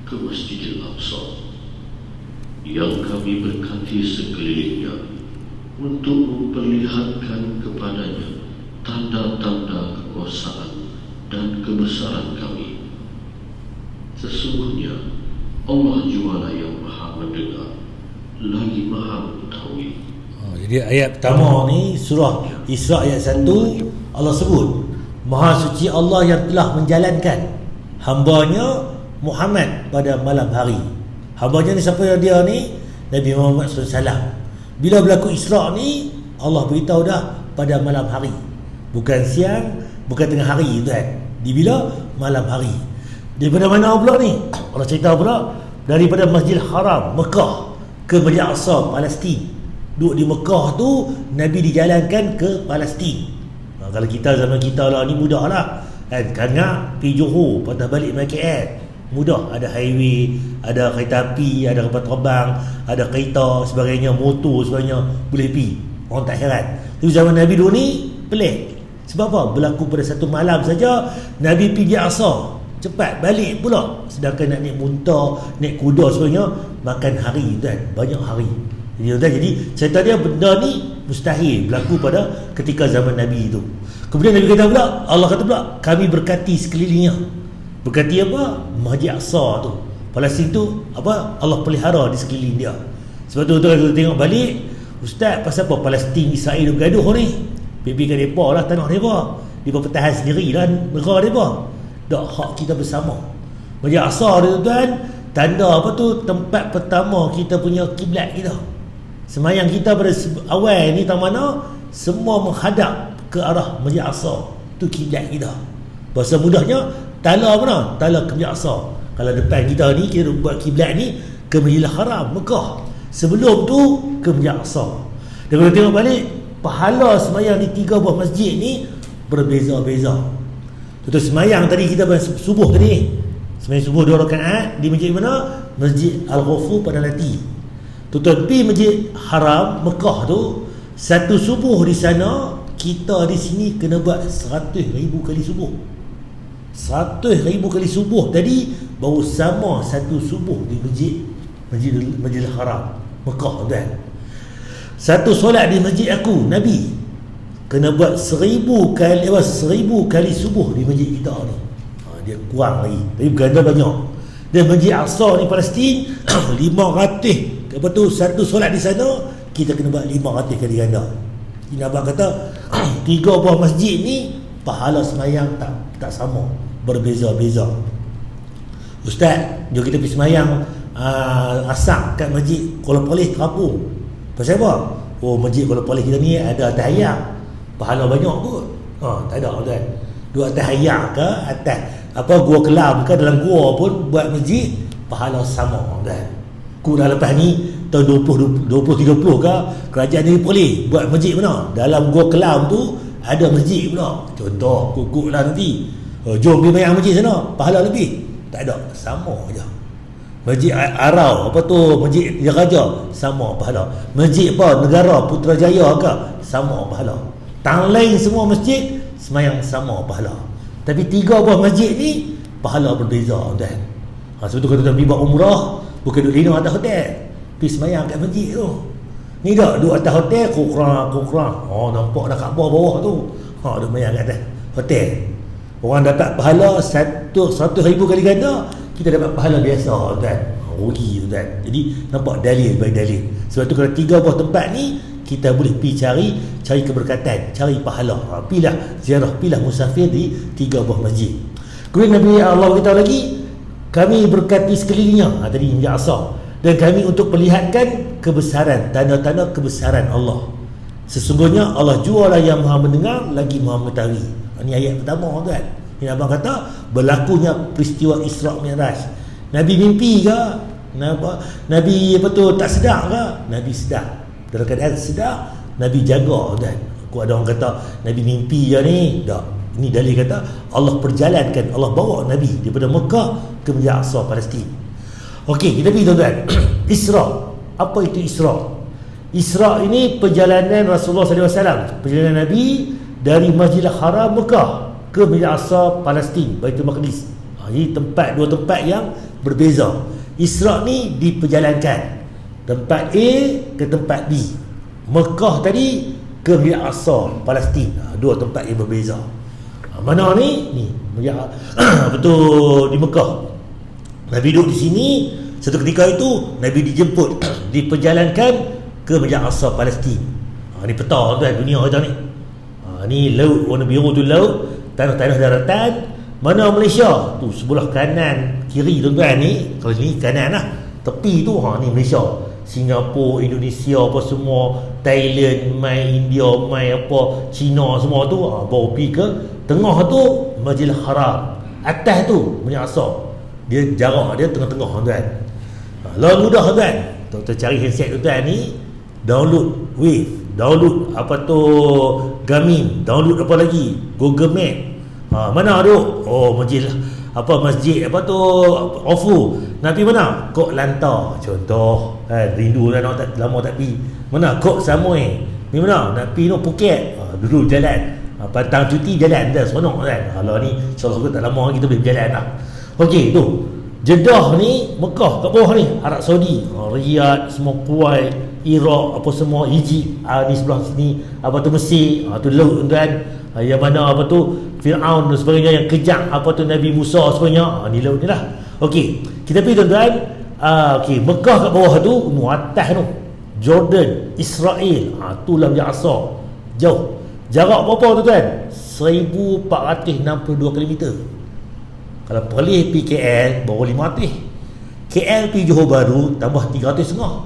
ke Masjidil Aqsa yang kami berkati sekelilingnya untuk memperlihatkan kepadanya tanda-tanda kekuasaan dan kebesaran kami. Sesungguhnya Allah jualah yang maha mendengar lagi maha mengetahui. Jadi ayat pertama ni surah Isra ayat 1, Allah sebut Maha suci Allah yang telah menjalankan hambanya Muhammad pada malam hari. Hambanya ni siapa dia ni? Nabi Muhammad SAW. Bila berlaku Isra ni, Allah beritahu dah pada malam hari, bukan siang, bukan tengah hari tu kan. Di bila? Malam hari. Daripada mana pula ni? Allah cerita pula daripada Masjidil Haram Mekah ke Masjid Aqsa Palestin. Duduk di Mekah tu Nabi dijalankan ke Palestin. Kalau kita zaman kita lah ni mudah lah kan, Kangak pergi Johor, patah balik main KL mudah, ada highway, ada kereta api, ada kapal terbang, ada kereta sebagainya, motor sebagainya, boleh pergi, orang tak heran. Tapi zaman Nabi dulu ni pelik. Sebab apa? Berlaku pada satu malam saja Nabi pergi Aqsa, cepat balik pula. Sedangkan nak naik unta, naik kuda sebagainya, makan hari kan, banyak hari. Jadi cerita dia benda ni mustahil berlaku pada ketika zaman Nabi itu. Kemudian Nabi kata pula, Allah kata pula, kami berkati sekelilingnya. Berkati apa? Masjid Aqsa tu, Palestin tu apa? Allah pelihara di sekeliling dia. Sebab tu kita tengok balik, Ustaz, pasal apa Palestin Israel bergaduh ni? Bibikan mereka lah tanah mereka, mereka pertahan sendiri lah negara mereka. Tak, hak kita bersama. Masjid Aqsa tu tuan, tanda apa tu? Tempat pertama kita punya kiblat kita. Semayang kita pada awal ni tak mana, semua menghadap ke arah Masjid Aqsa. Tu kiblat kita. Bahasa mudahnya, tala mana? Tala ke Masjid Aqsa. Kalau depan kita ni, kita buat kiblat ni ke Masjidil Haram Mekah. Sebelum tu ke Masjid Aqsa. Dan kalau tengok balik, pahala semayang di 3 buah masjid ni berbeza-beza. Contoh semayang tadi kita subuh tadi, semayang subuh 2 rakaat di masjid mana? Masjid Al-Ghafur pada Lati. Tuan-tuan pergi Masjid Haram Mekah tu, satu subuh di sana, kita di sini kena buat 100,000 kali subuh. 100,000 kali subuh tadi baru sama satu subuh di Masjidil Haram Mekah kan. Satu solat di masjid aku Nabi kena buat 1,000 kali subuh di masjid kita ni. Dia kurang lagi, tapi berganda banyak. Dan Masjid Aqsa ni Palestin 500. Lepas tu satu solat di sana kita kena buat 500 kali ganda. Ini abang kata 3 buah masjid ni pahala semayang tak sama, berbeza-beza. Ustaz, jom kita pergi semayang asar kat Masjid Kuala Polis Terapung. Pasal apa? Oh, Masjid Kuala Polis kita ni ada tahiyat, pahala banyak kot. Tak ada kan. Dua tahiyat ke atas apa gua kelam ke dalam gua pun buat masjid, pahala sama kan. Dah lepas ni tahun 2030 ke, kerajaan ni boleh buat masjid mana? Dalam gua kelam tu ada masjid pula. Contoh kukuk lah nanti, jom pergi mayang masjid sana, pahala lebih. Tak ada, sama je. Masjid Arau apa tu, Masjid Raja, sama pahala. Masjid apa negara Putrajaya ke, sama pahala. Tangleng semua masjid semayang sama pahala. Tapi 3 buah masjid ni pahala berbeza kan. Sebab tu kalau tuan pergi buat umrah, bukan duduk lino atas hotel, pergi semayang kat masjid tu. Ni dah duduk atas hotel, kurang. Nampak dah Kaabah bawah tu. Duduk semayang kat atas hotel. Orang dapat pahala 100,000 kali ganda, kita dapat pahala biasa kan. Rugi tu kan. Jadi nampak dalil by dalil. Sebab tu kalau 3 buah tempat ni kita boleh pergi cari keberkatan, cari pahala. Pilah ziarah, pilah musafir di 3 buah masjid. Kemudian Nabi Allah beritahu lagi, kami berkati sekelilingnya, tadi Masjid Aqsa, dan kami untuk perlihatkan kebesaran, tanda-tanda kebesaran Allah. Sesungguhnya Allah jualah yang maha mendengar lagi maha mengetahui. Ini ayat pertama kan. Ini abang kata berlakunya peristiwa Isra Mi'raj. Nabi mimpi ke? Nabi apa tu tak sedar ke? Nabi sedar. Dalam keadaan sedar, Nabi jaga kan. Aku ada orang kata Nabi mimpi je ni. Tak. Ini dalil kata Allah perjalankan, Allah bawa Nabi daripada Mekah ke Masjid Aqsa Palestin. Okey, kita pergi tuan-tuan. Isra. Apa itu Isra? Isra ini perjalanan Rasulullah SAW, perjalanan Nabi dari Masjidil Haram Mekah ke Masjid Aqsa Palestin, Baitul Maqdis. Jadi dua tempat yang berbeza. Isra' ni diperjalankan tempat A ke tempat B. Mekah tadi ke Masjid Al-Aqsa Palestin. Dua tempat yang berbeza. Mana ni? Ni betul di Mekah. Nabi duduk di sini. Satu ketika itu Nabi dijemput diperjalankan ke Masjid Al-Aqsa Palestin. Ni peta tuan dunia kita ni. Ni laut warna biru tu laut, tanah-tanah daratan. Mana Malaysia? Tu sebelah kanan kiri tuan-tuan ni. Kalau ni kanan lah. Tepi tu ni Malaysia. Singapura, Indonesia apa semua, Thailand, mai India, mai apa, China semua tu baru pergi ke tengah tu Masjidil Haram. Atas tu Masjid Al-Aqsa. Dia jarak dia tengah-tengah tuan. Lawan mudah tuan. Tuan cari handset tuan ni, download Wave, download apa tu Garmin, download apa lagi Google Map. Mana tu? Masjid apa tu Ofu. Nak pergi mana? Kok Lantar contoh. Rindu lah nak lama tak pergi. Mana? Kok Samoy. Ni mana? Nak pergi Phuket. Dulu jalan. Pantang cuti jalan dah seronok kan. Kalau ni insya-Allah tak lama kita boleh berjalan lah. Okey tu. Jeddah ni Mekah kat bawah ni Arab Saudi, Riyadh, semua Kuwait, Iraq apa semua, Egypt, ni sebelah sini apa tu Mesir, tu laut tuan. Yang mana apa tu Fir'aun dan sebagainya yang kejam apa tu Nabi Musa sebagainya, ni laut ni lah. Okey, kita pergi tuan-tuan. Okey, Mekah kat bawah tu, atas tu Jordan, Israel, tu lah Masjid Al-Aqsa. Jauh. Jarak berapa tuan-tuan? 1462 km. Kalau Perlis pergi KL baru 500. KL pergi Johor Bahru tambah 300 setengah,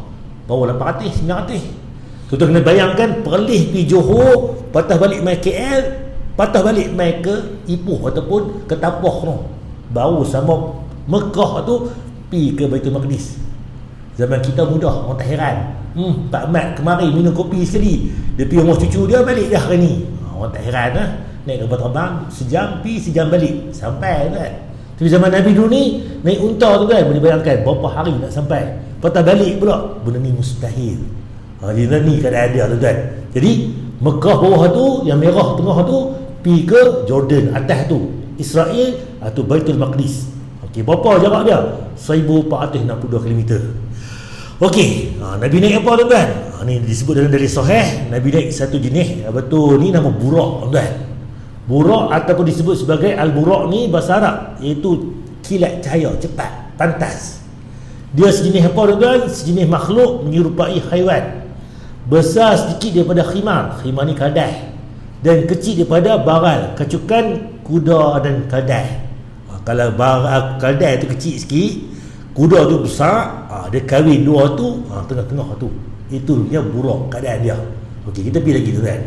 baru 800, 900. Tuan-tuan kena bayangkan Perlis pergi Johor, patah balik mai KL, patah balik mai ke Ipoh ataupun ke Tapah tu, baru sama Mekah tu pergi ke Baitul Maqdis. Zaman kita mudah, orang tak heran. Pak Mat kemari minum kopi sekali, dia pergi rumah cucu dia, balik dah hari ni. Orang tak heran lah. Naik kapal terbang sejam pergi sejam balik, sampai kan. Tapi zaman Nabi dulu ni naik unta tu kan, boleh bayangkan berapa hari nak sampai, patah balik pula. Benda ni mustahil. Jadi ni keadaan dia tuan. Jadi Mekah bawah tu, yang merah tengah tu pergi ke Jordan, atas tu Israel atau Baitul Maqdis. Okey, berapa jarak dia? 1462 km. Okey, Nabi naik apa tuan? Ni disebut dalam dari sahih, Nabi naik satu jenis apa tu, ni nama burak tuan. Burak ataupun disebut sebagai al-burak ni bahasa Arab, iaitu kilat cahaya cepat, pantas. Dia sejenis apa tuan? Sejenis makhluk menyerupai haiwan. Besar sedikit daripada khimar. Khimar ni kaldah. Dan kecil daripada baral, kacukan kuda dan kaldah. Kalau baral kaldah tu kecil sikit, kuda tu besar, dia kahwin dua tu, tengah-tengah tu. Itu dia burak keadaan dia. Okey, kita pergi lagi tuan.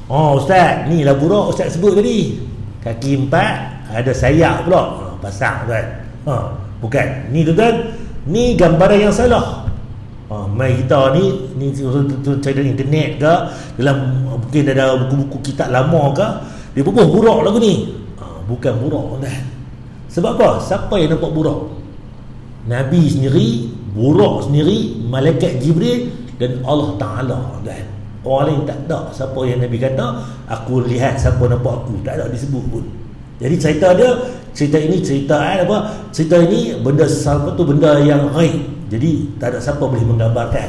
Ustaz, ni lah burak ustaz sebut tadi. Kaki 4, ada sayap pula. Pasang tuan. Bukan. Ni tuan, ni gambaran yang salah. Mai kita ni cari dalam internet ke, dalam mungkin ada buku-buku kitab lama ke, dia bubuh burak lagu ni. Bukan burak tuan. Sebab apa? Siapa yang nampak burak? Nabi sendiri, burak sendiri, malaikat Jibril dan Allah Ta'ala tuan. Orang lain tak ada. Siapa yang Nabi kata aku lihat siapa nampak aku, tak ada disebut pun. Jadi cerita dia, cerita ini cerita apa? Cerita ini benda apa tu, benda yang ghaib. Jadi tak ada siapa boleh menggambarkan.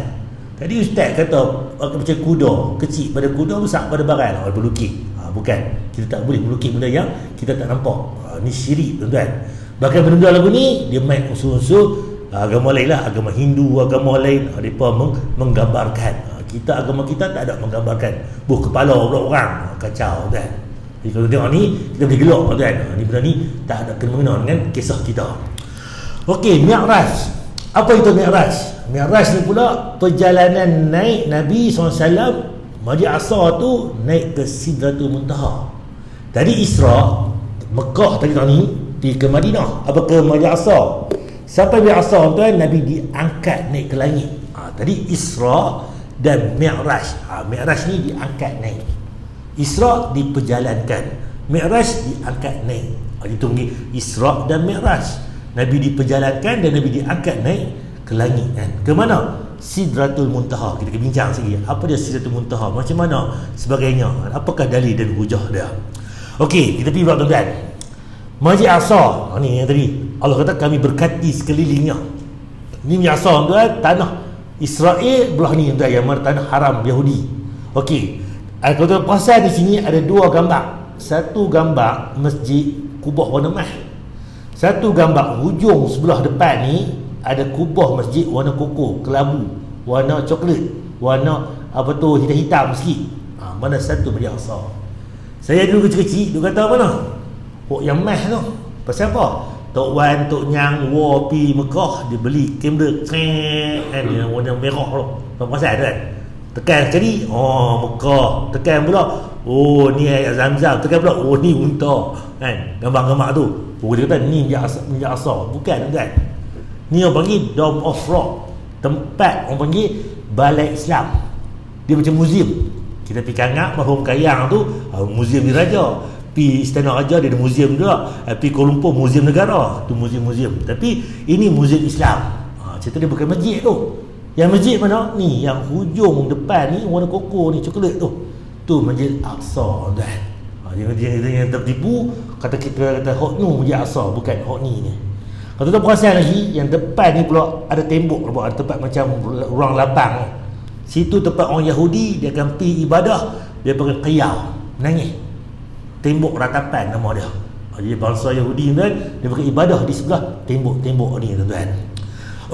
Tadi ustaz kata macam kuda, kecil pada kuda, besar pada baral. Berlukis. Bukan. Kita tak boleh melukis benda yang kita tak nampak. Ni syirik tuan-tuan. Bahkan benda lagu ni dia main unsur-unsur agama lain lah, agama Hindu, agama lain, mereka menggambarkan. Kita agama kita tak ada menggambarkan buh kepala pula orang. Kacau kan. Jadi kalau tengok ni kita boleh gelak kan. Ni benda ni tak ada kena-mengena dengan kisah kita. Okey, Mi'raj. Apa itu Mi'raj? Mi'raj ni pula perjalanan naik Nabi SAW Masjid Al-Aqsa tu naik ke Sidratul Muntaha. Tadi Isra Mekah tadi ni pergi ke Madinah, apa ke Masjid Al-Aqsa. Sampai Masjid Al-Aqsa tuan, Nabi diangkat naik ke langit. Tadi Isra dan Mi'raj. Mi'raj ni diangkat naik. Isra diperjalankan, Mi'raj diangkat naik. Itu Isra dan Mi'raj. Nabi diperjalankan dan Nabi diangkat naik ke langit kan. Ke mana? Sidratul Muntaha. Kita akan bincang sikit. Apa dia Sidratul Muntaha? Macam mana sebagainya? Apakah dalil dan hujah dia? Okey, kita pergi pula tuan-tuan. Masjid Al-Aqsa. Ni yang tadi. Allah kata kami berkati sekelilingnya. Ni Masjid Aqsa tuan, tanah Israel belah ni tuan, yang mana tanah haram Yahudi. Okey. Kalau tuan perasan di sini ada dua gambar. Satu gambar masjid kubah warna emas. Satu gambar hujung sebelah depan ni ada kubah masjid warna koko, kelabu, warna coklat, warna apa tu, hitam-hitam sikit. Mana satu Masjid Aqsa? Saya dulu kecil-kecil duk kata mana? Oh yang emas tu. Pasal apa? Tok Wan, Tok Nyang, war pi Mekah, dia beli kamera kan yang warna merah tu. Apa pasal tu kan? Tekan sekali, oh Mekah. Tekan pula, oh ni air Zam-Zam. Tekan pula, oh ni unta. Kan? Gambar-gambar tu. Oh dia kata ni Masjid Aqsa. Bukan kan? Ni orang panggil Dome of Rock. Tempat orang panggil Balai Islam. Dia macam muzium. Kita pergi Kangak, Mahum Kayang tu, muzium diraja. Pi Istana Raja dia ada muzium juga. Pi Kuala Lumpur muzium negara, tu muzium-muzium. Tapi ini muzium Islam. Cerita dia bukan masjid tu. Yang masjid mana? Ni yang hujung depan ni warna koko ni, coklat tu. Tu Masjid Aqsa tuan. Yang tertipu kata kita kata hok nu Masjid Aqsa, bukan hok ni. Kalau tu perasan lagi, yang depan ni pula ada tembok, ada tempat macam ruang lapang. Situ tempat orang Yahudi dia akan pergi ibadah, dia pakai qiyam, menangis. Tembok ratapan nama dia. Jadi bangsa Yahudi kan, dia pakai ibadah di sebelah tembok-tembok ni tuan-tuan.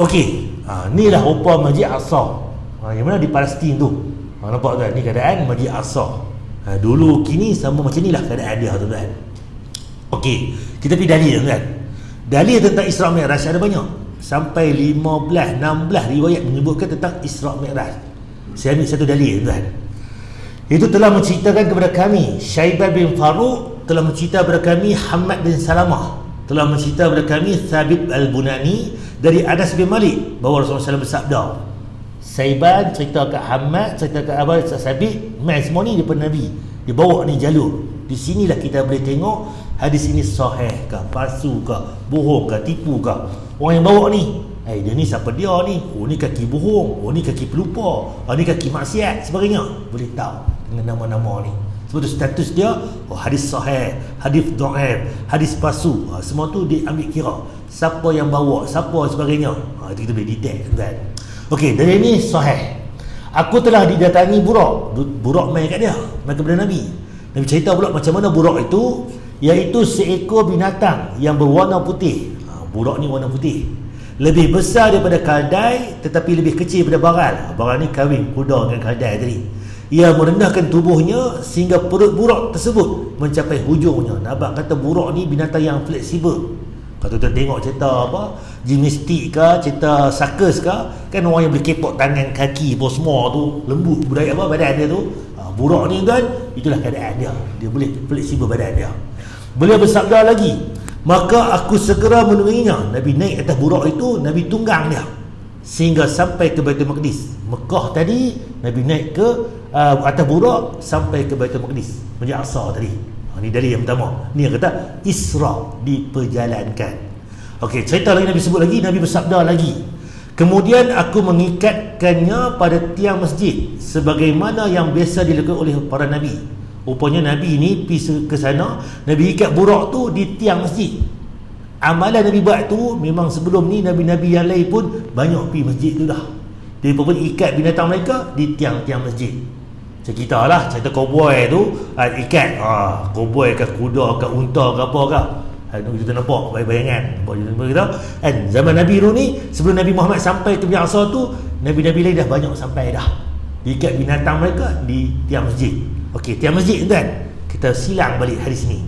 Okey, inilah rupa Masjid Aqsa. Yang mana di Palestin tu. Nampak tuan, ni keadaan Masjid Aqsa. Dulu kini sama macam inilah keadaan dia tuan-tuan. Okey, kita pergi dalil tuan-tuan. Dalil tentang Isra' Mi'raj ada banyak. Sampai 15, 16 riwayat menyebutkan tentang Isra' Mi'raj. Saya ambil satu dalil tuan. Itu telah menceritakan kepada kami Syaibah bin Faruq, telah mencerita kepada kami Hamad bin Salamah, telah mencerita kepada kami Thabit al-Bunani dari Anas bin Malik bahawa Rasulullah SAW bersabda. Syaibah cerita ke Hamad, cerita ke Abah Thabit, semua ni daripada Nabi. Dia bawa ni jalur. Di sinilah kita boleh tengok hadis ini sahih ke, palsu ke, bohong ke, tipu ke. Orang yang bawa ni, dia ni siapa dia ni? Oh ni kaki bohong, oh ni kaki pelupa, oh ni kaki maksiat, sebagainya. Boleh tahu dengan nama-nama ni. Sebab tu status dia, oh hadis sahih, hadis dhaif, hadis palsu. Semua tu diambil kira. Siapa yang bawa, siapa sebagainya. Itu kita boleh detect kan. Okey, dari ni sahih. Aku telah didatangi Burak mai kat dia, mai kepada Nabi. Nabi cerita pula macam mana burak itu, iaitu seekor binatang yang berwarna putih. Burak ni warna putih. Lebih besar daripada kaldai tetapi lebih kecil daripada baral. Baral ni kahwin kuda dengan kaldai tadi. Ia merendahkan tubuhnya sehingga perut burak tersebut mencapai hujungnya. Nampak kata burak ni binatang yang fleksibel. Kalau kita tengok cerita apa, gimnastik ke, cerita sakus ke, kan orang yang boleh kepok tangan kaki apa semua tu, lembut budaya apa badan dia tu. Burak ni kan, itulah keadaan dia. Dia boleh fleksibel badan dia. Beliau bersabda lagi, maka aku segera menungganginya. Nabi naik atas burak itu, Nabi tunggang dia sehingga sampai ke Baitul Maqdis. Mekah tadi, Nabi naik ke atas burak sampai ke Baitul Maqdis, Masjid Aqsa tadi. Ini dalil yang pertama. Ni yang kata Isra' diperjalankan. Okey, cerita lagi Nabi sebut lagi, Nabi bersabda lagi, kemudian aku mengikatkannya pada tiang masjid sebagaimana yang biasa dilakukan oleh para Nabi. Rupanya Nabi ni pergi ke sana, Nabi ikat burak tu di tiang masjid. Amalan Nabi buat tu memang sebelum ni Nabi-Nabi yang lain pun banyak pergi masjid tu dah. Dia pun ikat binatang mereka di tiang-tiang masjid. Macam kita lah, cerita cowboy tu ikat cowboy ke kuda ke unta ke apa ke. Kita nampak bayangan kan, zaman Nabi tu ni, sebelum Nabi Muhammad sampai ke Masjid Aqsa tu, Nabi-Nabi lain dah banyak sampai dah. Ikat binatang mereka di tiang masjid. Okey, tiang masjid tu kan, kita silang balik hadis ni.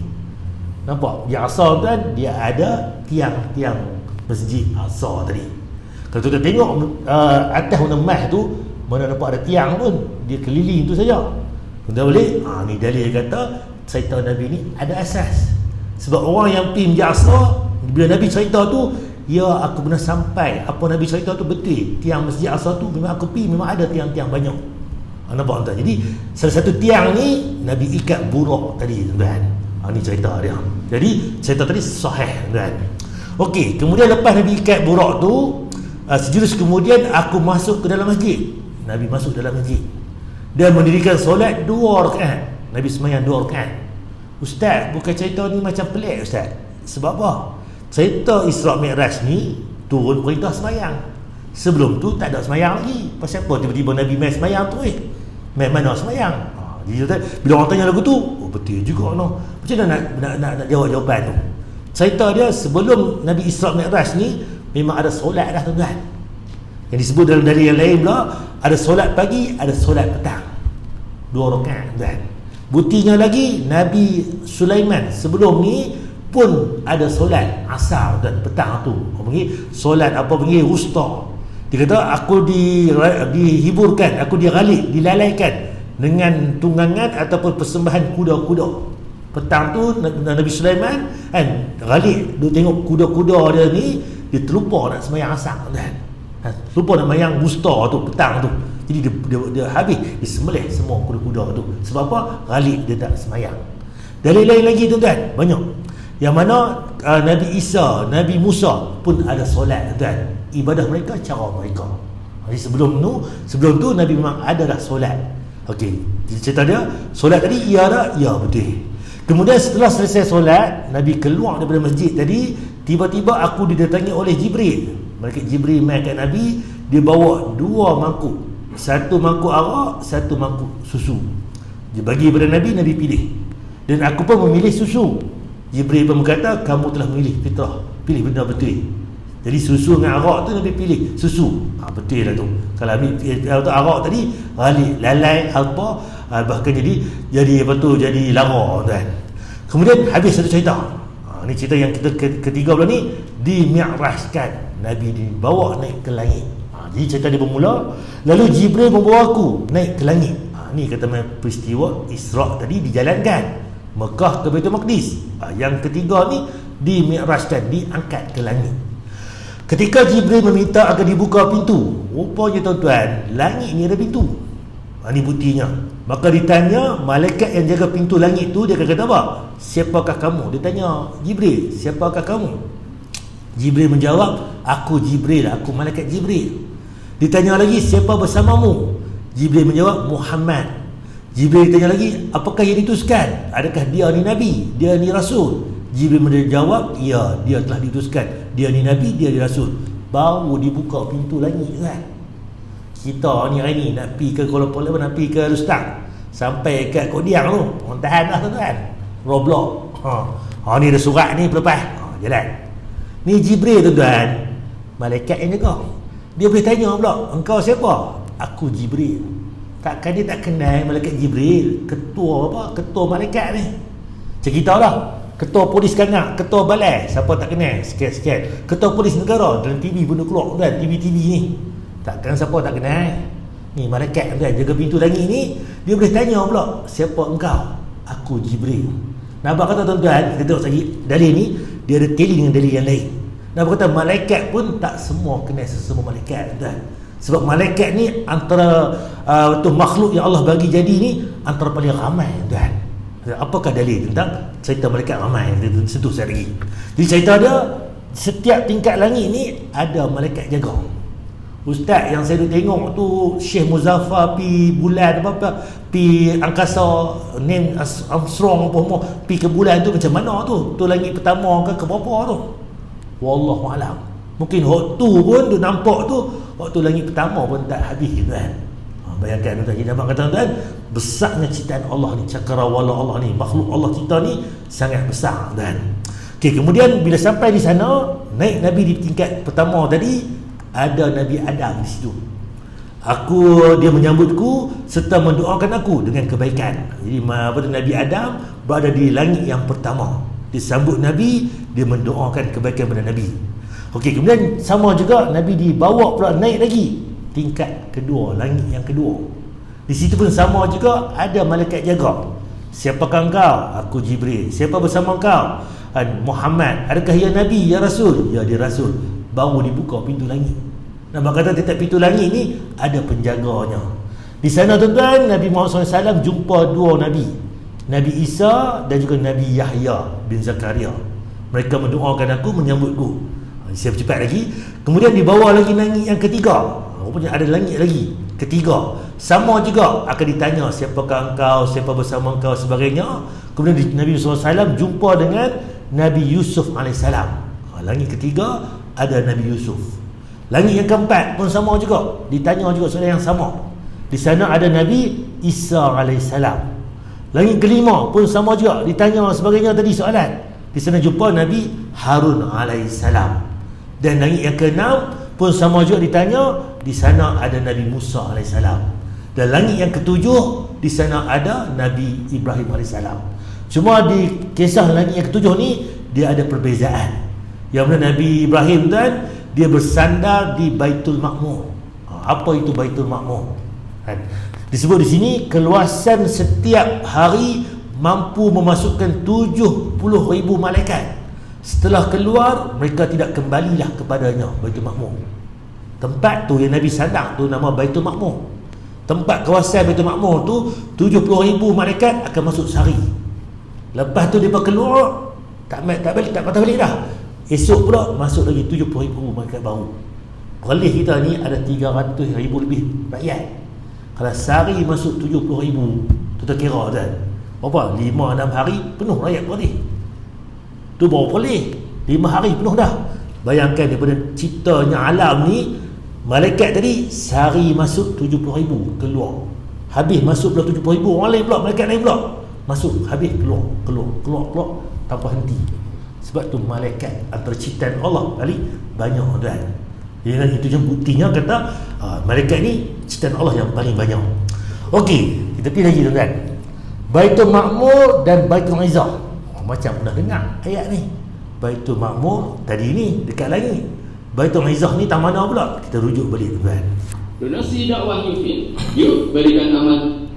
Nampak Masjid Aqsa tu kan, dia ada tiang-tiang Masjid Aqsa tadi. Kalau kita tengok atas warna emas tu, mana nampak ada tiang pun, dia keliling tu saja. Kita balik, ni dalil kata cerita Nabi ni ada asas. Sebab orang yang pergi Masjid Aqsa, bila Nabi cerita tu, ya aku pernah sampai, apa Nabi cerita tu betul. Tiang Masjid Aqsa tu memang aku pergi, memang ada tiang-tiang banyak. Nampak tak? Jadi salah satu tiang ni Nabi ikat burak tadi tuan. Ni cerita dia. Jadi cerita tadi sahih tuan. Okey, kemudian lepas Nabi ikat burak tu, sejurus kemudian aku masuk ke dalam masjid. Nabi masuk dalam masjid dan mendirikan solat 2 rakaat. Nabi sembahyang 2 rakaat. Ustaz, bukan cerita ni macam pelik Ustaz. Sebab apa? Cerita Isra' Mi'raj ni turun perintah sembahyang. Sebelum tu tak ada sembahyang lagi. Pasal apa tiba-tiba Nabi mai sembahyang tu mai mana sembahyang? Jadi bila orang tanya lagu tu, oh betul juga no. Macam mana nak jawab jawapan tu? Cerita dia sebelum Nabi Isra' Mi'raj ni memang ada solat dah tuan-tuan. Yang disebut dalam dalil yang lain pula, ada solat pagi, ada solat petang. 2 rakaat tuan. Buktinya lagi Nabi Sulaiman sebelum ni pun ada solat asar dan petang tu. Panggil solat apa panggil wusta. Dia kata aku dihiburkan, aku diralik, dilalaikan dengan tunggangan ataupun persembahan kuda-kuda. Petang tu Nabi Sulaiman kan ralik dia tengok kuda-kuda dia ni, dia terlupa nak sembahyang asar kan. Lupa nak sembahyang wusta tu petang tu. Jadi dia habis disembelih semua kuda-kuda tu. Sebab apa? Ralik dia tak sembahyang. Dari lain lagi tuan-tuan, banyak. Yang mana Nabi Isa, Nabi Musa pun ada solat tuan. Ibadah mereka cara mereka. Jadi sebelum tu Nabi memang ada dah solat. Okey, cerita dia solat tadi ya tak? Ya betul. Kemudian setelah selesai solat, Nabi keluar daripada masjid tadi, tiba-tiba aku didatangi oleh Jibril. Malaikat Jibril mai kat Nabi, dia bawa 2 mangkuk. Satu mangkuk arak, satu mangkuk susu. Dia bagi kepada Nabi, Nabi pilih. Dan aku pun memilih susu. Jibril pun berkata, kamu telah memilih fitrah, pilih benda betul. Jadi susu dengan arak tu Nabi pilih susu. Betul lah tu. Kalau ambil arak tadi lalai apa, bahkan jadi apa tu, jadi lara kan. Kemudian habis satu cerita. Ni cerita yang kita ketiga pula ni, dimi'rajkan. Nabi dibawa naik ke langit. Jadi cerita dia bermula, lalu Jibril membawa aku naik ke langit. Ni kata peristiwa Isra' tadi dijalankan, Mekah ke Baitul Maqdis. Yang ketiga ni dimi'rajkan, diangkat ke langit. Ketika Jibril meminta agar dibuka pintu, rupanya tuan-tuan, langit ni ada pintu. Ini buktinya. Maka ditanya malaikat yang jaga pintu langit tu, dia akan kata apa? Siapakah kamu? Dia tanya Jibril, siapakah kamu? Jibril menjawab, aku Jibril, aku malaikat Jibril. Ditanya lagi, siapa bersamamu? Jibril menjawab, Muhammad. Jibril tanya lagi, apakah yang diutuskan? Adakah dia ni Nabi? Dia ni Rasul? Jibril menjawab, ya, dia telah diutuskan. Dia ni Nabi, dia ni Rasul. Baru dibuka pintu langit kan. Kita ni hari ni nak pergi ke Kuala Lumpur, nak pergi ke Rustang, sampai kat Kodiang tu, orang tahan lah tuan-tuan, Roblox. Ni ada surat ni pelepas, jalan. Ni Jibril tuan-tuan, malaikat yang jaga. Dia boleh tanya pula, engkau siapa? Aku Jibril. Takkan dia tak kenal malaikat Jibril, ketua malaikat ni. Macam kita lah, ketua polis kanak, ketua balai, siapa tak kenal? Sikit-sikit. Ketua polis negara, dalam TV pun keluar tuan, TV ni. Takkan siapa tak kenal. Ni malaikat tuan, jaga pintu langit ni. Dia boleh tanya pula, siapa engkau? Aku Jibril. Nampak kata tuan-tuan, kita tengok lagi dalil ni, dia ada tailing dengan dalil yang lain. Nampak kata malaikat pun tak semua kenal sesama malaikat tuan. Sebab malaikat ni antara makhluk yang Allah bagi jadi ni antara paling ramai tuan. Apakah dalil tentang cerita malaikat ramai? Kita sentuh sekali lagi. Jadi cerita dia, setiap tingkat langit ni ada malaikat jaga. Ustaz yang saya tengok tu Syekh Muzaffar pi bulan apa pi angkasa, Neil Armstrong apa semua pi ke bulan tu macam mana tu? Tu langit pertama ke berapa tu? Wallahu alam. Mungkin waktu pun tu nampak tu waktu langit pertama pun tak habis kan. Bayangkan tuan, jadi nampak kata tuan, besarnya ciptaan Allah ni, cakrawala Allah ni, makhluk Allah cipta ni sangat besar dan. Okey, kemudian bila sampai di sana, naik Nabi di tingkat pertama tadi, ada Nabi Adam di situ. Dia menyambutku serta mendoakan aku dengan kebaikan. Jadi Nabi Adam berada di langit yang pertama. Disambut Nabi, dia mendoakan kebaikan kepada Nabi. Okey, kemudian sama juga Nabi dibawa pula naik lagi tingkat kedua, langit yang kedua. Di situ pun sama juga ada malaikat jaga. Siapakah engkau? Aku Jibril. Siapa bersama engkau? Muhammad. Adakah ia Nabi, ya Rasul? Ya, dia Rasul. Baru dibuka pintu langit. Nampak kata tiap pintu langit ni ada penjaganya. Di sana tuan-tuan, Nabi Muhammad SAW jumpa 2 Nabi, Nabi Isa dan juga Nabi Yahya bin Zakaria. Mereka mendoakan aku, menyambutku. Saya cepat lagi. Kemudian dibawa lagi langit yang ketiga. Rupanya ada langit lagi ketiga. Sama juga akan ditanya, siapakah engkau, siapa bersama engkau, sebagainya. Kemudian Nabi SAW jumpa dengan Nabi Yusuf AS. Langit ketiga ada Nabi Yusuf. Langit yang keempat pun sama juga, ditanya juga soalan yang sama. Di sana ada Nabi Isa alaihissalam. Langit kelima pun sama juga, ditanya sebagainya tadi soalan. Di sana jumpa Nabi Harun alaihissalam. Dan langit yang keenam pun sama juga, ditanya di sana ada Nabi Musa alaihissalam. Dan langit yang ketujuh di sana ada Nabi Ibrahim alaihissalam. Cuma di kisah langit yang ketujuh ni dia ada perbezaan. Yang mana Nabi Ibrahim kan dia bersandar di Baitul Ma'mur. Apa itu Baitul Ma'mur? Disebut di sini keluasan setiap hari mampu memasukkan 70,000 malaikat. Setelah keluar mereka tidak kembalilah kepadanya, Baitul Ma'mur. Tempat tu yang Nabi sandar tu nama Baitul Ma'mur. Tempat kawasan Baitul Ma'mur tu 70,000 malaikat akan masuk sehari. Lepas tu mereka keluar, tak patah balik dah. Esok pula masuk lagi 70,000 malaikat baru. Perlis kita ni ada 300,000 lebih rakyat. Kalau sehari masuk 70,000, tu tak kira kan. Berapa? 5-6 hari penuh rakyat Perlis. Tu baru Perlis 5 hari penuh dah. Bayangkan daripada ciptanya alam ni, malaikat tadi sehari masuk 70,000 keluar. Habis masuk pula 70,000, orang lain pula, malaikat lain pula masuk, habis keluar tanpa henti. Sebab tu malaikat antara ciptaan Allah kali banyak tuan. Jadi itu je buktinya kata malaikat ni ciptaan Allah yang paling banyak. Okey, kita pergi lagi tuan. Baitul Ma'mur dan Baitul Izzah. Macam pernah dengar ayat ni. Baitul Ma'mur tadi ni dekat langit. Baitul Izzah ni tak mana pula? Kita rujuk balik tuan. Donasi dakwah Yufin. Yuk berikan amal.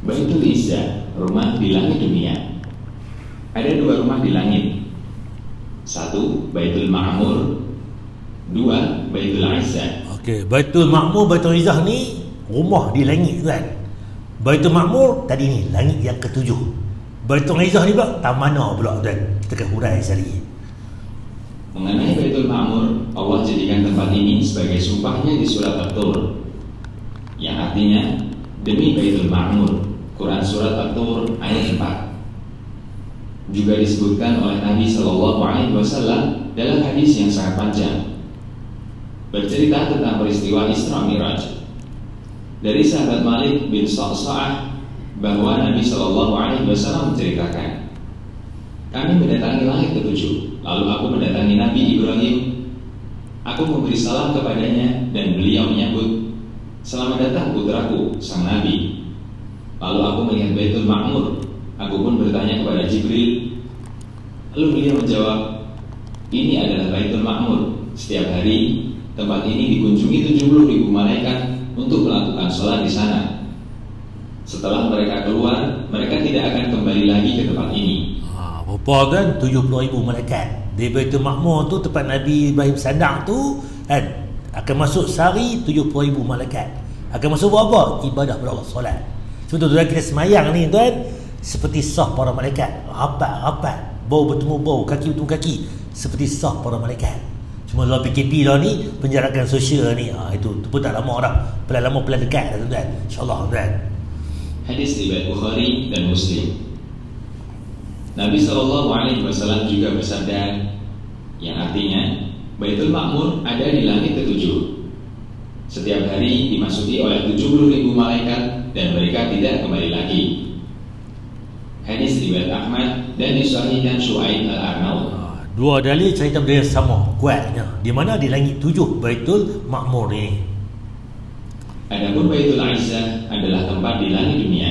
Baitul Izzah, rumah di langit dunia. Ada 2 rumah di langit. 1 Baitul Ma'mur, 2 Baitul Izzah. Okey, Baitul Ma'mur, Baitul Izzah ni rumah di langit kan. Baitul Ma'mur tadi ni langit yang ke-7. Baitul Izzah ni pula tak mana pula kan. Kita akan hurai sekali. Mengenai Baitul Ma'mur, Allah jadikan tempat ini sebagai sumpahnya di surat At-Tur, yang artinya demi Baitul Ma'mur. Quran surat At-Tur ayat 4. Juga disebutkan oleh Nabi SAW dalam hadis yang sangat panjang, bercerita tentang peristiwa Isra Miraj. Dari sahabat Malik bin Sa'sa'ah bahwa Nabi SAW menceritakan, kami mendatangi langit ke-7, lalu aku mendatangi Nabi Ibrahim. Aku memberi salam kepadanya dan beliau menyambut, selamat datang putraku, sang Nabi. Lalu aku melihat Baitul Ma'mur. Aku pun bertanya kepada Jibril. Lalu beliau menjawab, ini adalah Baitul Ma'mur. Setiap hari tempat ini dikunjungi 70,000 malaikat untuk melakukan sholat di sana. Setelah mereka keluar, mereka tidak akan kembali lagi ke tempat ini. Berapa kan? 70,000 malaikat. Di Baitul Ma'mur tu tempat Nabi Ibrahim sandang tu kan, akan masuk sehari 70,000 malaikat. Akan masuk buat apa? Ibadah kepada Allah, solat. Sebab tu kita semayang ni tuan, seperti sah para malaikat, rapat, bau bertemu bau, kaki bertemu kaki, seperti sah para malaikat. Cuma lawan PKP dah ni, penjarakan sosial ni, itu pun tak lama dah, pelan lama pelan dekat dah tuan, insyaAllah tuan. Hadis riwayat Bukhari dan Muslim. Nabi SAW juga bersabda, yang artinya Baitul Ma'mur ada di langit ke-7. Setiap hari dimasuki oleh 70,000 malaikat dan mereka tidak kembali lagi. Hadis riwayat Ahmad dan disahihkan Syuaib Al-Arnaud. Dua dalil cerita benda yang sama, kuatnya. Di mana? Di langit 7 Baitul Ma'mur ni. Adapun Baitul Izzah adalah tempat di langit dunia.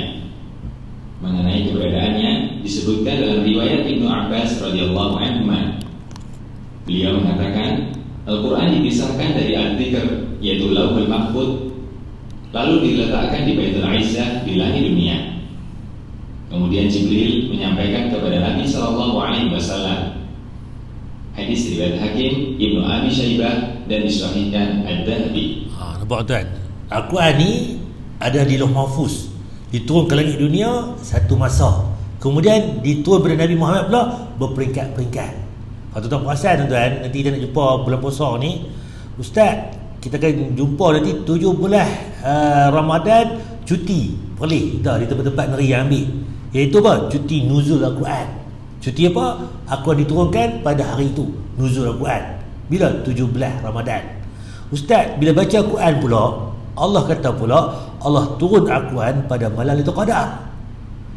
Mengenai keberadaannya disebutkan dalam riwayat Ibnu Abbas radhiyallahu anhu. Beliau mengatakan, Al-Quran dipisahkan dari Al-Dzikr, yaitu Lauhul Mahfuz, lalu diletakkan di Baitul Izzah di langit dunia. Kemudian Jibril menyampaikan kepada Nabi SAW. Hadis riwayat Hakim, Ibnu Abi Syaibah dan disahihkan Ad-Dhahabi. Nampak tuan, Al-Quran ni ada di Lauh Mahfuz, diturun ke langit dunia satu masa, kemudian diturun kepada Nabi Muhammad pula berperingkat-peringkat. Kalau tuan perasan tuan, nanti kita nak jumpa bulan puasa ni, Ustaz, kita akan jumpa nanti 17 Ramadan cuti Perlis dah di tempat-tempat negeri yang ambil, iaitu apa? Cuti nuzul Al-Quran. Cuti apa? Al-Quran diturunkan pada hari itu, nuzul Al-Quran. Bila? 17 Ramadan. Ustaz, bila baca Al-Quran pula, Allah kata pula Allah turun Al-Quran pada malam Lailatul Qadar.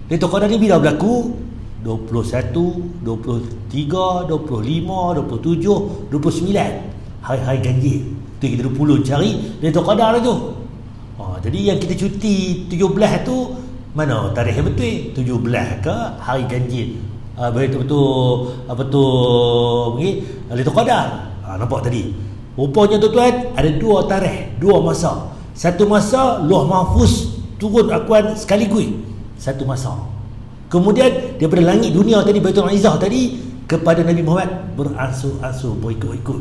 Lailatul Qadar ni bila berlaku? 21, 23, 25, 27, 29. Hari-hari ganjil. Tu kita 20 cari Lailatul Qadar tu. Jadi yang kita cuti 17 tu mana tarikh yang betul? 17 ke hari ganjil? Betul-betul apa tu ni Lailatul Qadar. Nampak tadi. Rupanya tuan-tuan ada dua tarikh, dua masa. Satu masa Lauh Mahfuz turun Al-Quran sekaligus. Satu masa. Kemudian daripada langit dunia tadi, Baitul Izzah tadi, kepada Nabi Muhammad beransur-ansur, berikut-ikut.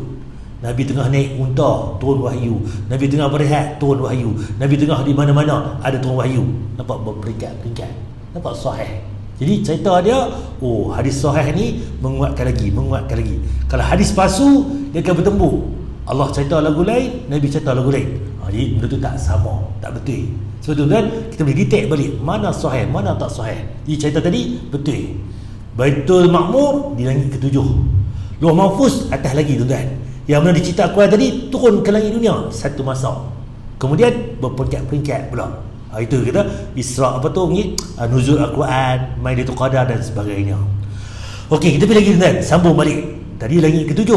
Nabi tengah naik unta, turun wahyu. Nabi tengah berehat, turun wahyu. Nabi tengah di mana-mana, ada turun wahyu. Nampak berperingkat-peringkat. Nampak sahih. Jadi cerita dia, hadis sahih ni menguatkan lagi. Kalau hadis palsu, dia akan bertembur. Allah cerita lagu lain, Nabi cerita lagu lain. Jadi benda tu tak sama, tak betul. Sebab tu kan kita boleh detect balik mana sahih, mana tak sahih. Jadi cerita tadi betul. Baitul Ma'mur di langit ke-7. Lauh Mahfuz atas lagi tuan-tuan. Yang mana dicipta Al-Quran tadi turun ke langit dunia satu masa. Kemudian berperingkat-peringkat pula. Itu kita Isra apa tu ni? Nuzul Al-Quran, Lailatul Qadar dan sebagainya. Okey, kita pergi lagi tuan, sambung balik. Tadi langit ke-7.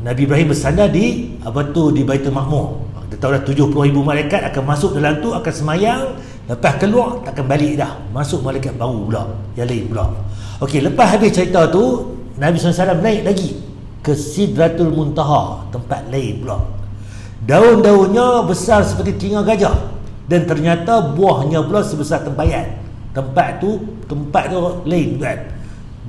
Nabi Ibrahim bersandar di di Baitul Ma'mur. Kita tahu dah 70,000 malaikat akan masuk dalam tu, akan semayang. Lepas keluar takkan balik dah. Masuk malaikat baru pula, yang lain pula. Okey, lepas habis cerita tu, Nabi SAW naik lagi ke Sidratul Muntaha, tempat lain pula. Daun-daunnya besar seperti telinga gajah, dan ternyata buahnya pula sebesar tempayan. Tempat tu lain kan.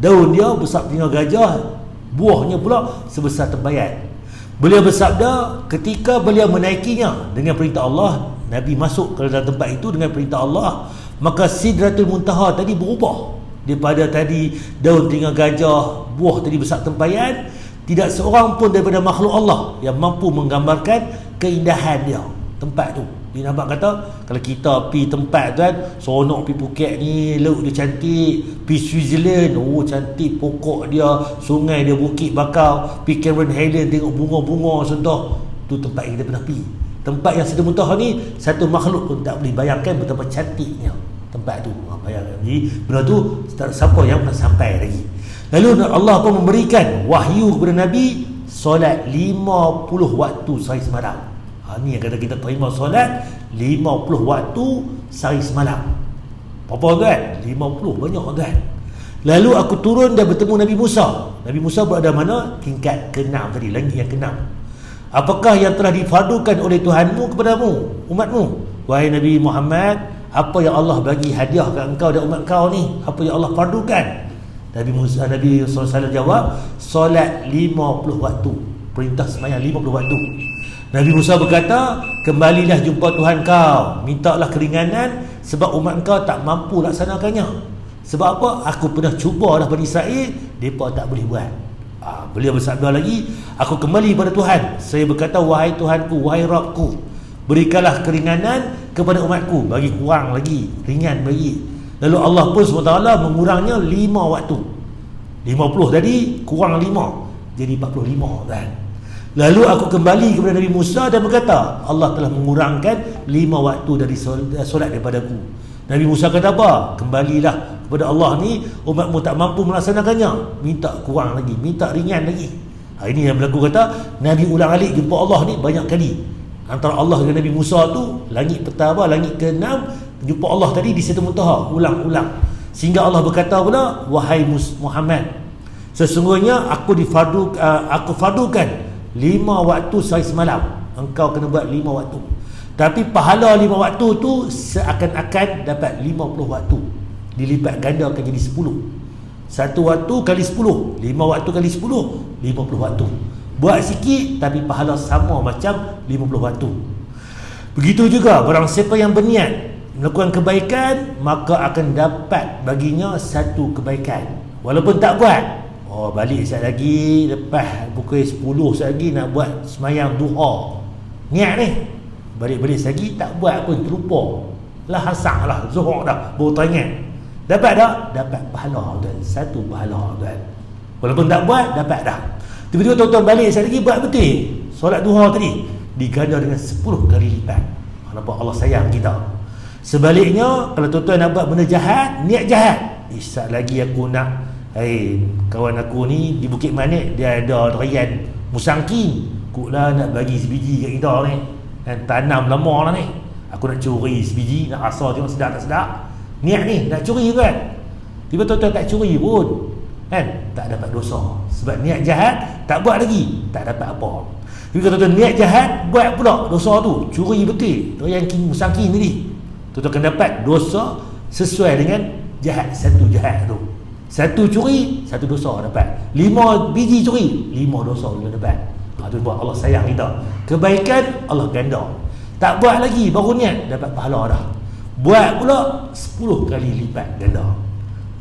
Daun dia besar telinga gajah, buahnya pula sebesar tempayan. Beliau bersabda, ketika beliau menaikinya dengan perintah Allah, Nabi masuk ke dalam tempat itu dengan perintah Allah, maka Sidratul Muntaha tadi berubah. Daripada tadi daun telinga gajah, buah tadi besar tempayan, tidak seorang pun daripada makhluk Allah yang mampu menggambarkan keindahan dia tempat tu. Dia nampak kata, kalau kita pergi tempat tu kan, seronok pergi Phuket ni, laut dia cantik, pergi Switzerland, cantik pokok dia, sungai dia, bukit bakau, pergi Cameron Highland tengok bunga-bunga contoh. Tu tempat yang kita pernah pergi. Tempat yang Sidratul Muntaha ni, satu makhluk pun tak boleh bayangkan betapa cantiknya tempat tu. Bayangkan. Jadi benda tu siapa yang pernah sampai lagi. Lalu Allah pun memberikan wahyu kepada Nabi solat 50 waktu sehari semalam. Ni yang kata kita terima solat 50 waktu sehari semalam. Berapa kan? 50 banyak kan? Lalu aku turun dan bertemu Nabi Musa. Nabi Musa berada mana? Tingkat ke-6 tadi, langit yang ke-6. Apakah yang telah difardukan oleh Tuhanmu kepadamu, umatmu? Wahai Nabi Muhammad, apa yang Allah bagi hadiah ke engkau dan umat kau ni? Apa yang Allah fardukan? Nabi SAW jawab, solat 50 waktu. Perintah sembahyang 50 waktu. Nabi Musa berkata, kembalilah jumpa Tuhan kau, mintalah keringanan sebab umat kau tak mampu laksanakannya. Sebab apa? Aku pernah cuba dah Bani Israel, mereka tak boleh buat. Beliau bersabda lagi, aku kembali pada Tuhan. Saya berkata, wahai Tuhanku, wahai Rabbku, berikanlah keringanan kepada umatku, bagi kurang lagi, ringan bagi. Lalu Allah pun SWT mengurangnya 5 waktu. 50 tadi kurang 5, jadi 45 kan. Lalu aku kembali kepada Nabi Musa dan berkata, Allah telah mengurangkan 5 waktu dari solat daripadaku. Nabi Musa kata apa? Kembalilah kepada Allah ni, umatmu tak mampu melaksanakannya, minta kurang lagi, minta ringan lagi. Ini yang berlaku, kata Nabi ulang alik jumpa Allah ni banyak kali. Antara Allah dengan Nabi Musa tu, langit pertama, langit ke-6, jumpa Allah tadi di Sidratul Muntaha, ulang-ulang. Sehingga Allah berkata pula, wahai Muhammad, sesungguhnya aku fardukan 5 waktu sehari semalam. Engkau kena buat 5 waktu. Tapi pahala 5 waktu tu seakan-akan dapat 50 waktu. Dilipat gandakan jadi 10. Satu waktu kali 10, 5 waktu kali 10, 50 waktu. Buat sikit tapi pahala sama macam 50 waktu. Begitu juga barang siapa yang berniat melakukan kebaikan, maka akan dapat baginya satu kebaikan walaupun tak buat. Balik sekejap lagi, lepas pukul 10 sekejap lagi nak buat semayang duha, niat ni, balik-balik sekejap lagi tak buat pun, terlupa lah, hasak lah, zuhur dah, baru teringat. Dapat tak? Dapat pahala tuan. Satu pahala tuan. Walaupun tak buat, dapat dah. Tiba-tiba tuan-tuan balik sekali lagi buat betul solat duha tadi, diganda dengan 10 kali lipat. Nampak Allah sayang kita. Sebaliknya, kalau tuan-tuan nak buat benda jahat, niat jahat, isat lagi aku nak, kawan aku ni di Bukit Manik, dia ada durian musangking, aku lah nak bagi sebiji kat kita ni, kan, tanam lama lah ni, aku nak curi sebiji, nak asal tengok sedap tak sedap. Niat ni nak curi kan, tiba tuan-tuan tak curi pun, kan, tak dapat dosa. Sebab niat jahat tak buat lagi, tak dapat apa. Tapi kalau tuan-tuan niat jahat, buat pula dosa tu, curi betul durian musangking tadi, tuan-tuan akan dapat dosa sesuai dengan jahat, satu jahat tu. Satu curi, satu dosa dapat. 5 biji curi, 5 dosa kita dapat. Tu buat Allah sayang kita. Kebaikan Allah ganda. Tak buat lagi, baru niat, dapat pahala dah. Buat pula 10 kali lipat ganda.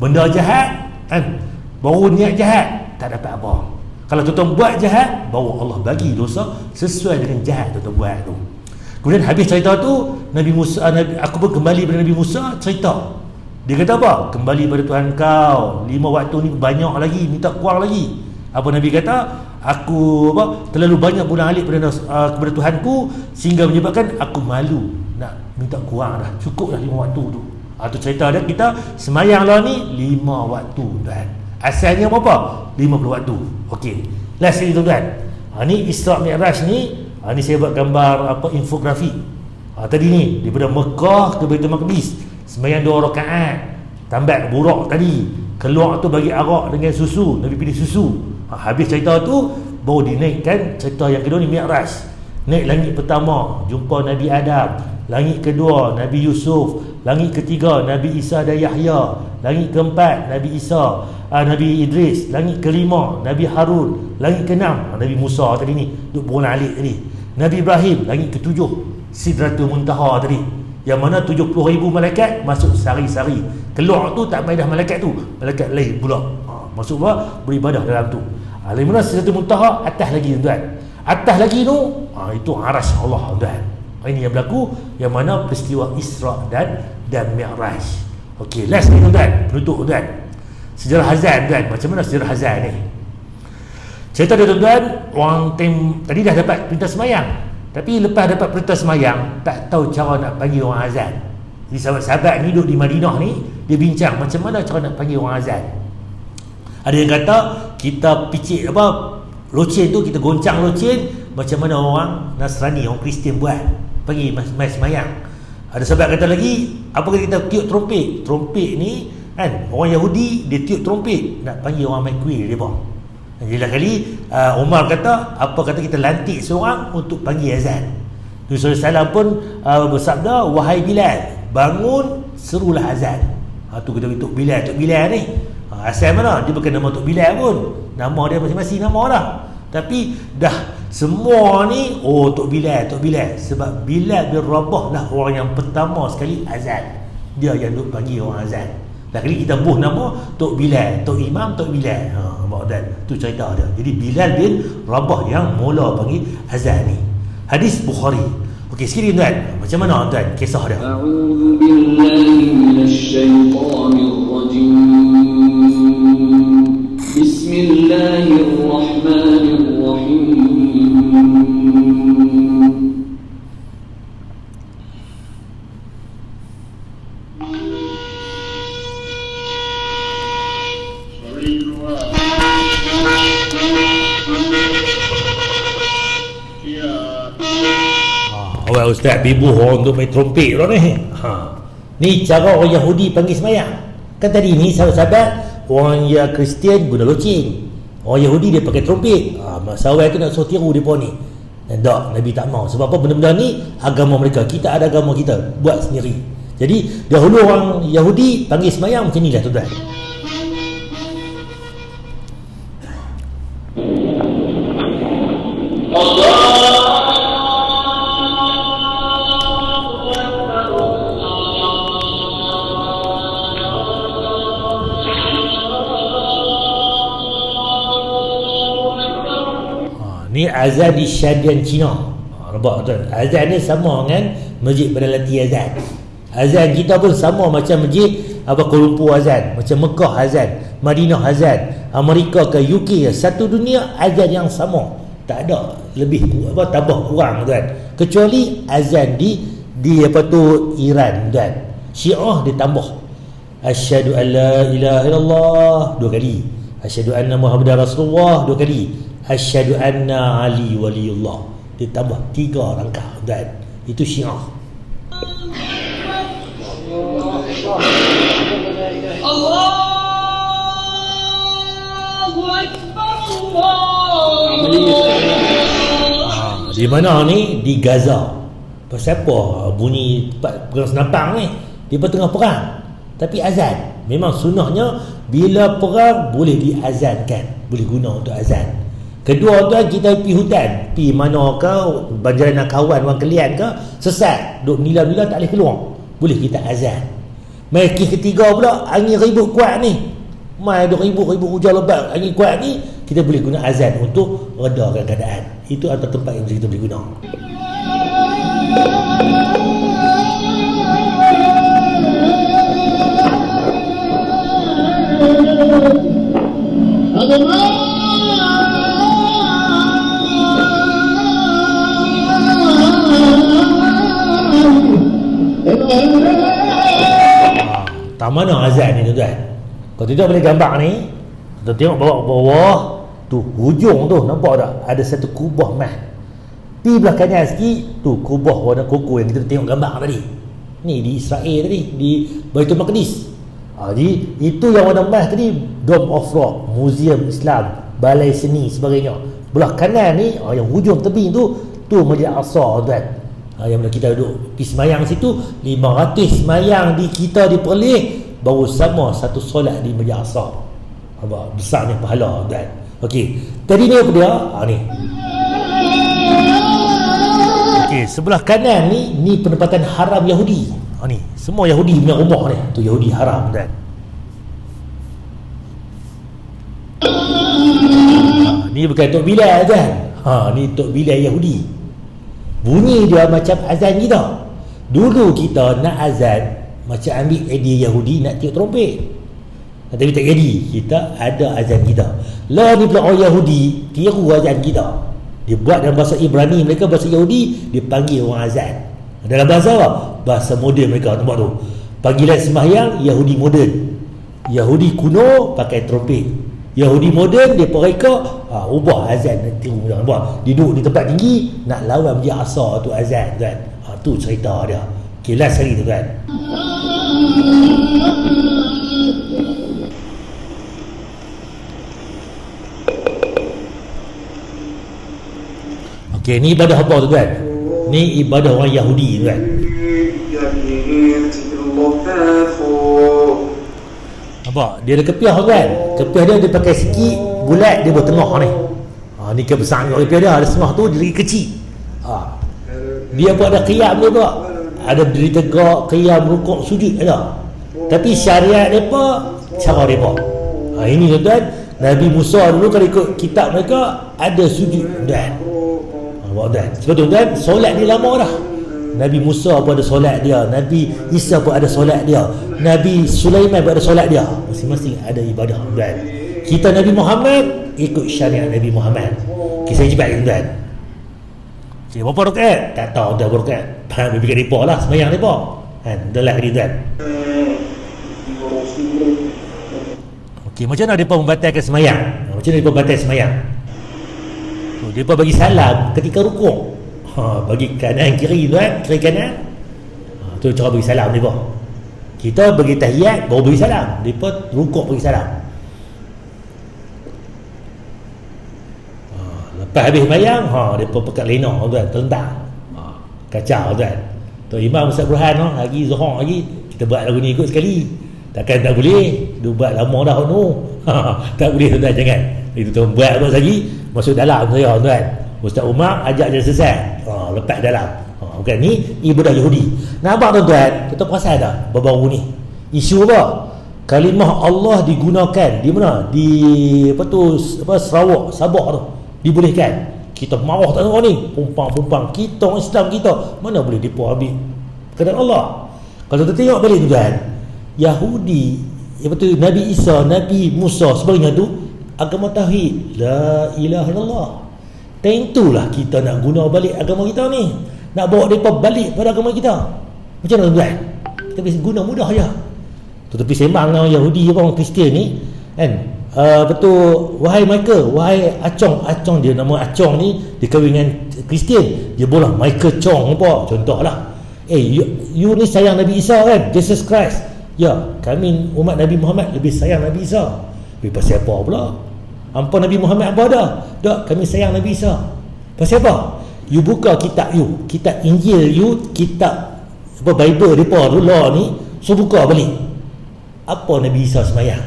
Benda jahat kan, baru niat jahat, tak dapat apa. Kalau tuan-tuan buat jahat, baru Allah bagi dosa sesuai dengan jahat tuan-tuan buat tu. Kemudian habis cerita tu, Nabi Musa, aku pun kembali pada Nabi Musa, cerita. Dia kata apa? Kembali pada Tuhan kau. 5 waktu ni banyak lagi, minta kurang lagi. Apa Nabi kata? Aku terlalu banyak bulan alik kepada Tuhanku, sehingga menyebabkan aku malu nak minta kurang dah. Cukup dah 5 waktu tu. Tu cerita dia, kita semayang lah ni 5 waktu tuan. Asalnya berapa? 50 waktu. Okey. Last sekali tuan. Ni Isra' Mi'raj ni. Ni saya buat gambar infografi. Tadi ni daripada Mekah ke Baitul Maqdis, semayang 2 rakaat, tambah burak tadi, keluar tu bagi arak dengan susu, Nabi pilih susu. Habis cerita tu baru dinaikkan cerita yang kedua ni, Mi'raj. Naik langit pertama, jumpa Nabi Adam. Langit kedua, Nabi Yusuf. Langit ketiga, Nabi Isa dan Yahya. Langit keempat, Nabi Isa, Nabi Idris. Langit kelima, Nabi Harun. Langit keenam, Nabi Musa tadi ni, duk bulan alik tadi. Nabi Ibrahim. Langit ketujuh, Sidratul Muntaha tadi, yang mana 70,000 malaikat masuk sari-sari. Keluar tu tak main dah malaikat tu, malaikat lain pula. Masuk beribadah dalam tu. Lain mana Sidratul Muntaha, atas lagi tuan. Atas lagi tu, itu arasy Allah tuan. Ini yang berlaku, yang mana peristiwa Isra' dan Mi'raj. Okey, last ni tuan, penutup tuan. Sejarah Hazan tuan. Macam mana sejarah Hazan ni? Cerita dia tuan, orang tadi dah dapat perintah semayang, tapi lepas dapat perintah semayang, tak tahu cara nak panggil orang azan. Jadi sahabat-sahabat ni duduk di Madinah ni, dia bincang macam mana cara nak panggil orang azan. Ada yang kata kita picit loceng tu, kita goncang loceng macam mana orang Nasrani, orang Kristian buat, panggil mai semayang. Ada sahabat kata lagi, apa kata kita tiup trompet. Trompet ni kan, orang Yahudi dia tiup trompet nak panggil orang mai kuih dia bang. Jadi lah kali Umar kata, apa kata kita lantik seorang untuk panggil azan. Nabi SAW pun bersabda, wahai Bilal, bangun serulah azan. Tu kita Tok Bilal. Tok Bilal ni asal mana? Dia bukan nama Tok Bilal pun, nama dia masing-masing nama dah. Tapi dah semua ni Tok Bilal. Sebab Bilal bin Rabah lah orang yang pertama sekali azan. Dia yang duk panggil orang azan. Dah kali kita buh nama Tok Bilal, Tok Imam, Tok Bilal. Dan tu cerita dia. Jadi Bilal bin Rabah yang mula panggil azan ni. Hadis Bukhari. Okey, sikit tuan. Macam mana tuan kisah dia? A'udzu billahi minasyaitonir rajim. Bismillahirrahmanirrahim. Ustaz bibuh orang untuk main trompet lah ni. Ni cara orang Yahudi panggil semayang. Kan tadi ni sahabat-sahabat orang yang Kristian guna loceng, orang Yahudi dia pakai trompet. Masalah tu nak suruh tiru mereka ni. Dan tak, Nabi tak mau. Sebab apa? Benda-benda ni agama mereka, kita ada agama kita, buat sendiri. Jadi dahulu orang Yahudi panggil semayang macam ni lah tuan. Ni azan di Shadian Cina. Nampak tuan? Azan ni sama dengan Masjid Bandar Lati azan. Azan kita pun sama macam Masjid Kuala Lumpur azan, macam Mekah azan, Madinah azan, Amerika ke UK, satu dunia azan yang sama. Tak ada lebih tambah kurang kan. Kecuali azan di Iran kan. Syiah ditambah. Asyhadu an la ilaha illallah 2 kali. Asyhadu anna Muhammadar Rasulullah 2 kali. Asyhadu anna Ali waliullah. Ditambah 3 rangkah kan. Itu Syiah. Di mana ni? Di Gaza. Pasal apa bunyi perang senapang ni? Dia tengah perang. Tapi azan. Memang sunnahnya bila perang boleh diazankan, boleh guna untuk azan. Kedua tu kita pergi hutan, pergi mana ke, berjalan kawan orang kalian ke, sesat, duk nila-nila tak boleh keluar, boleh kita azan. Mai ketiga pula angin ribut kuat ni. Mai duk ribut hujan lebat, angin kuat ni, kita boleh guna azan untuk redakan keadaan. Itu antara tempat yang kita boleh guna. Tak mana azan ni tuan. Kalau tidak boleh gambar ni, kita tengok bawah tu, hujung tu nampak tak? Ada satu kubah mah. Di belah kanan sikit tu kubah warna koko yang kita tengok gambar tadi. Ni di Israel tadi, di Baitul Maqdis. Jadi itu yang warna emas tadi, Dome of Rock, Museum Islam, Balai Seni sebagainya. Belah kanan ni, yang hujung tebing tu Masjid Al-Aqsa tuan. Yang bila kita duduk pergi semayang situ, 500 semayang di kita di Perlis baru sama satu solat di Masjid Al-Aqsa. Besarnya pahala tuan. Okey, tadi ni apa dia? Ni. Okey, sebelah kanan ni penempatan haram Yahudi. Ni semua Yahudi punya rumah ni, tu Yahudi haram kan. Ni bukan Tok Bilal kan. Ni Tok Bilal Yahudi. Bunyi dia macam azan kita. Dulu kita nak azan macam ambil idea Yahudi nak tiup trompet. Tapi tak jadi, kita ada azan kita. Lah ni pula orang Yahudi tiru azan kita. Dia buat dalam bahasa Ibrani mereka, bahasa Yahudi, dia panggil orang azan. Dalam bahasa apa? Bahasa moden mereka, nampak tu. Panggilan sembahyang Yahudi moden. Yahudi kuno pakai trompet. Yahudi moden dia mereka ubah azan nanti nampak. Duduk di tempat tinggi nak lawan Masjid Al-Aqsa tu azan kan. Tu cerita dia. Okey, last hari tu kan. Okey, ni ibadah apa tu kan? Ni ibadah orang Yahudi tu kan. Nampak? Dia ada kepiah tu kan. Kepiah dia pakai sikit bulat, dia bertengah ni. Ni kebesar kepiah dia. Ada setengah tu dia lagi kecil. Dia pun ada qiyam dia pula. Ada berdiri tegak, qiyam, rukuk, sujud ada. Tapi syariat mereka, cara mereka. Ini tuan-tuan, Nabi Musa dulu kalau ikut kitab mereka ada sujud tuan. Sebab tuan-tuan, solat dia lama dah. Nabi Musa pun ada solat dia, Nabi Isa pun ada solat dia, Nabi Sulaiman pun ada solat dia. Masing-masing ada ibadah tuan. Kita Nabi Muhammad ikut syariat Nabi Muhammad. Kisah cepat tuan. Berapa rakaat? Tak tahu dah berapa rakaat. Faham lebih kat depa lah sembahyang depa. Dah lah hari tuan. Okey, macam mana depa membatalkan sembahyang? Macam mana depa batal sembahyang? Depa bagi salam ketika rukuk. Bagi kanan kiri tuan, kiri kanan. Tu cara bagi salam depa. Kita bagi tahiyat baru bagi salam. Depa rukuk bagi salam. Lepas habis sembahyang, depa pekat lena tuan, terlentang. Kacau tuan. Tok Imam Ustaz Burhan lagi Zuhur lagi kita buat lagu ni ikut sekali. Takkan tak boleh. Dia buat lama dah tu. Tak boleh tuan, jangan. Itu tuan buat terus lagi masuk dalam saya tuan. Ustaz Umar ajak dia sesat. Lepas dalam. Bukan ni ibadah Yahudi. Nampak tuan-tuan, kita perasan tak baru-baru ni isu apa? Kalimah Allah digunakan di mana? Di Sarawak, Sabah tu. Dibolehkan. Kita marah tak tahu ni, pumpang-pumpang kita orang Islam kita mana boleh depa ambil keadaan Allah. Kalau kita tengok balik tuan, Yahudi, betul, Nabi Isa, Nabi Musa sebagainya tu agama tauhid, la ilaha illallah. Tentulah kita nak guna balik agama kita ni, nak bawa mereka balik pada agama kita. Macam mana tuan? Kita bisa guna mudah je. Tetapi sembang dengan Yahudi apa orang Kristian ni kan, betul, wahai Michael, wahai Acong dia, nama Acong ni dia kahwin dengan Kristian, dia bolah Michael Chong apa contohlah. You ni sayang Nabi Isa kan, Jesus Christ. Ya, kami umat Nabi Muhammad lebih sayang Nabi Isa. Tapi pasal apa pula? Hampa Nabi Muhammad apa ada? Tak, kami sayang Nabi Isa. Pasal apa? You buka kitab you, kitab Injil you, kitab apa Bible depa tu law ni, so buka balik. Apa Nabi Isa semayang?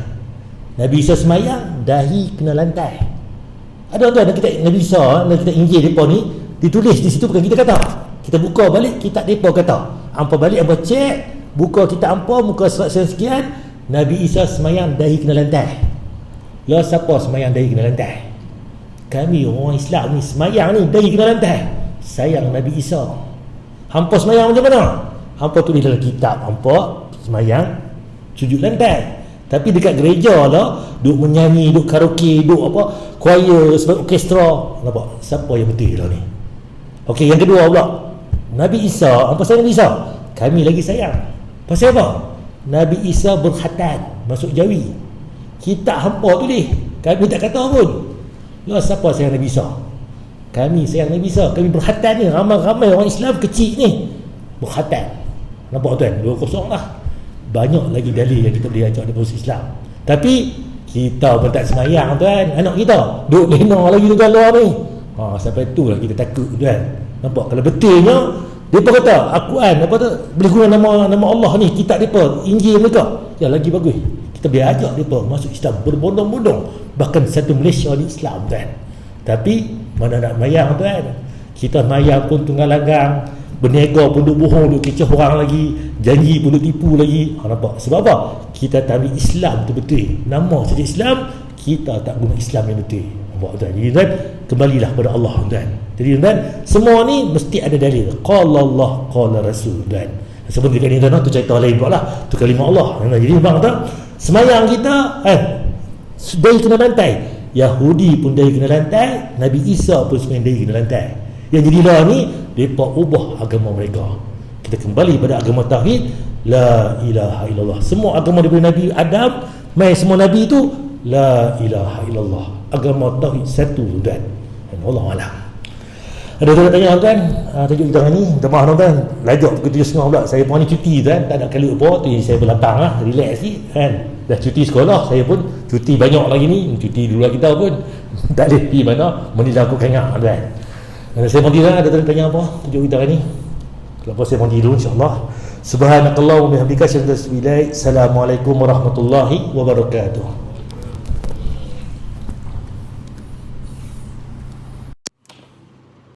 Nabi Isa semayang dahi kena lantai. Ada tuan kitab Nabi Isa, kitab Injil depa ni ditulis di situ, bukan kita kata. Kita buka balik kitab depa kata. Hampa balik hampa cek, buka kitab hampa muka surat sekian, Nabi Isa semayang dahi kena lantai. Ya, siapa semayang dahi kena lantai? Kami orang Islam ni semayang ni dahi kena lantai, sayang Nabi Isa. Hampa semayang macam mana? Hampa tulis dalam kitab hampa semayang sujud lantai. Tapi dekat gereja lah duk menyanyi, duk karaoke, duk apa, choir, sebab orkestra. Nampak? Siapa yang betul lah ni? Okey, yang kedua pula, Nabi Isa, hampa sayang Nabi Isa? Kami lagi sayang. Pasal apa? Nabi Isa berkhatan, masuk Jawi. Kitab hampa tulis, kami tak kata pun. Ya, siapa sayang Nabi Isa? Kami sayang Nabi Isa. Kami berkhatan ni, ramai-ramai orang Islam kecil ni berkhatan. Nampak tuan? 2-0 lah. Banyak lagi dalil yang kita boleh ajak daripada Islam. Tapi kita pun tak semayang tuan. Anak kita duduk lena lagi tuan luar ni. Sampai tu lah kita takut tuan. Nampak? Kalau betulnya mereka kata Al-Quran apa tu, boleh guna nama Allah ni, kitab mereka, Injil mereka, ya lagi bagus. Kita boleh ajak mereka masuk Islam berbondong-bondong. Bahkan satu Malaysia ni Islam tuan. Tapi mana nak mayang tuan? Kita mayang pun tunggal langgang, berniaga pun duk bohong, duk kecoh orang lagi, janji pun duk tipu lagi. Nampak? Sebab apa? Kita tak ambil Islam tu betul. Nama saja Islam, kita tak guna Islam yang betul. Nampak tuan? Jadi tuan, kembalilah pada Allah tuan. Jadi tuan, semua ni mesti ada dalil. Qala Allah, qala Rasul tuan. Sebab dekat ni tuan, tu cerita lain pula lah. Tu kalimah Allah. Jadi bang tuan, semayang kita dahi kena lantai. Yahudi pun dahi kena lantai, Nabi Isa pun semayang dahi kena lantai. Yang jadilah ni mereka ubah agama mereka. Kita kembali pada agama tauhid, la ilaha illallah. Semua agama daripada Nabi Adam mai semua nabi tu la ilaha illallah. Agama tauhid satu tuan. Allah alam. Ada tuan tanya tuan, tajuk kita hari ni, minta maaf tuan, lajak pukul 7.30 pula. Saya pun ni cuti tuan, tak ada kali apa tu, saya berlatang lah, relax sikit kan. Dah cuti sekolah, saya pun cuti banyak lagi ni, cuti dulu lah kita pun tak boleh pergi mana, menilai aku kengak tuan. Saya pun tidur, ada tuan tanya apa tajuk kita hari ni? Lepas saya pun tidur insyaAllah. Subhanakallahumma bihamdika asyhadu an la ilaha illa anta astaghfiruka wa atubu ilaik. Assalamualaikum warahmatullahi wabarakatuh.